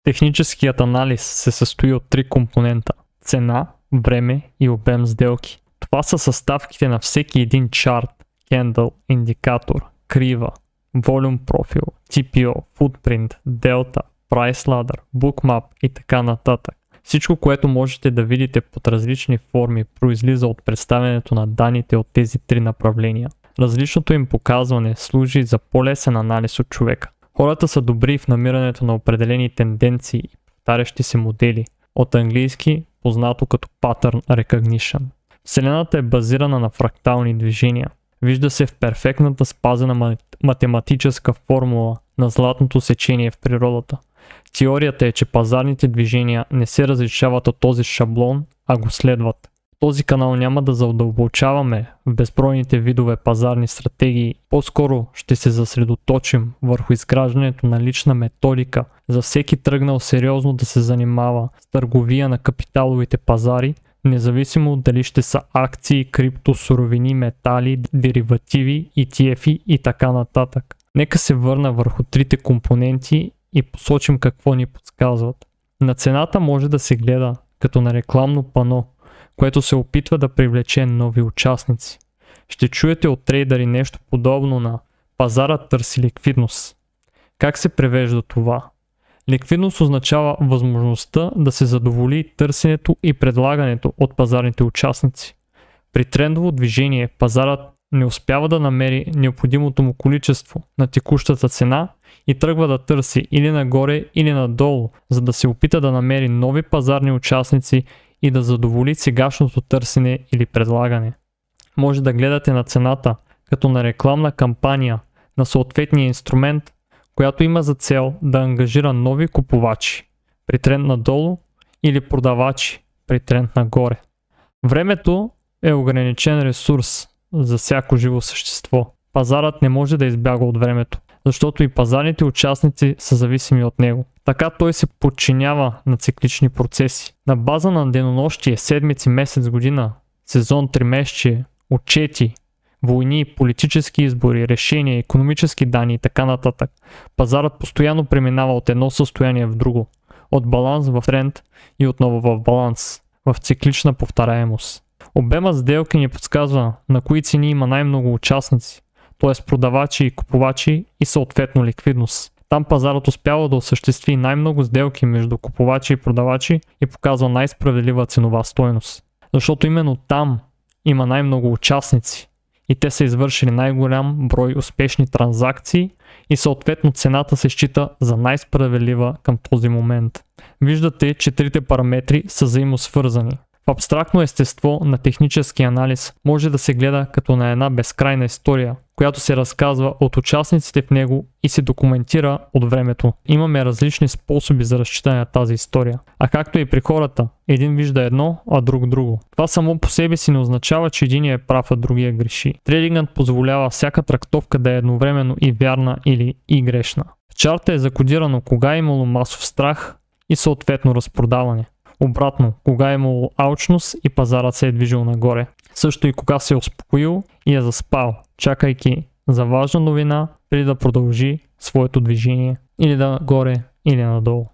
Техническият анализ се състои от три компонента – цена, време и обем сделки. Това са съставките на всеки един чарт, кендъл, индикатор, крива, волюм профил, TPO, footprint, delta, price ladder, bookmap и така нататък. Всичко, което можете да видите под различни форми, произлиза от представянето на данните от тези три направления. Различното им показване служи за по-лесен анализ от човека. Хората са добри в намирането на определени тенденции и повтарящи се модели, от английски познато като Pattern Recognition. Вселената е базирана на фрактални движения. Вижда се в перфектната спазена математическа формула на златното сечение в природата. Теорията е, че пазарните движения не се различават от този шаблон, а го следват. В този канал няма да задълбочаваме в безбройните видове пазарни стратегии, по-скоро ще се съсредоточим върху изграждането на лична методика за всеки тръгнал сериозно да се занимава с търговия на капиталовите пазари, независимо дали ще са акции, крипто, суровини, метали, деривативи, ETF и така нататък. Нека се върна върху трите компоненти и посочим какво ни подсказват. На цената може да се гледа като на рекламно пано, което се опитва да привлече нови участници. Ще чуете от трейдъри нещо подобно на пазара търси ликвидност. Как се превежда това? Ликвидност означава възможността да се задоволи търсенето и предлагането от пазарните участници. При трендово движение пазарът не успява да намери необходимото му количество на текущата цена и тръгва да търси или нагоре или надолу, за да се опита да намери нови пазарни участници и да задоволи сегашното търсене или предлагане. Може да гледате на цената като на рекламна кампания на съответния инструмент, която има за цел да ангажира нови купувачи при тренд надолу или продавачи при тренд нагоре. Времето е ограничен ресурс за всяко живо същество. Пазарът не може да избяга от времето, защото и пазарните участници са зависими от него. Така той се подчинява на циклични процеси. На база на денонощие, седмици, месец, година, сезон, тримесечие, отчети, войни, политически избори, решения, икономически данни и така нататък. Пазарът постоянно преминава от едно състояние в друго. От баланс в тренд и отново в баланс, в циклична повторяемост. Обемът сделки ни подсказва на кои цени има най-много участници, т.е. продавачи и купувачи и съответно ликвидност. Там пазарът успява да осъществи най-много сделки между купувачи и продавачи и показва най-справедлива ценова стойност. Защото именно там има най-много участници и те са извършили най-голям брой успешни транзакции и съответно цената се счита за най-справедлива към този момент. Виждате, че трите параметри са взаимосвързани. В абстрактно естество на технически анализ може да се гледа като на една безкрайна история, която се разказва от участниците в него и се документира от времето. Имаме различни способи за разчитане на тази история. А както и при хората, един вижда едно, а друг друго. Това само по себе си не означава, че единият е прав, а другия греши. Трейдингът позволява всяка трактовка да е едновременно и вярна или и грешна. В чарта е закодирано кога е имало масов страх и съответно разпродаване. Обратно, кога е имало алчност и пазарът се е движил нагоре. Също и кога се е успокоил и е заспал, чакайки за важна новина, преди да продължи своето движение или да горе или надолу.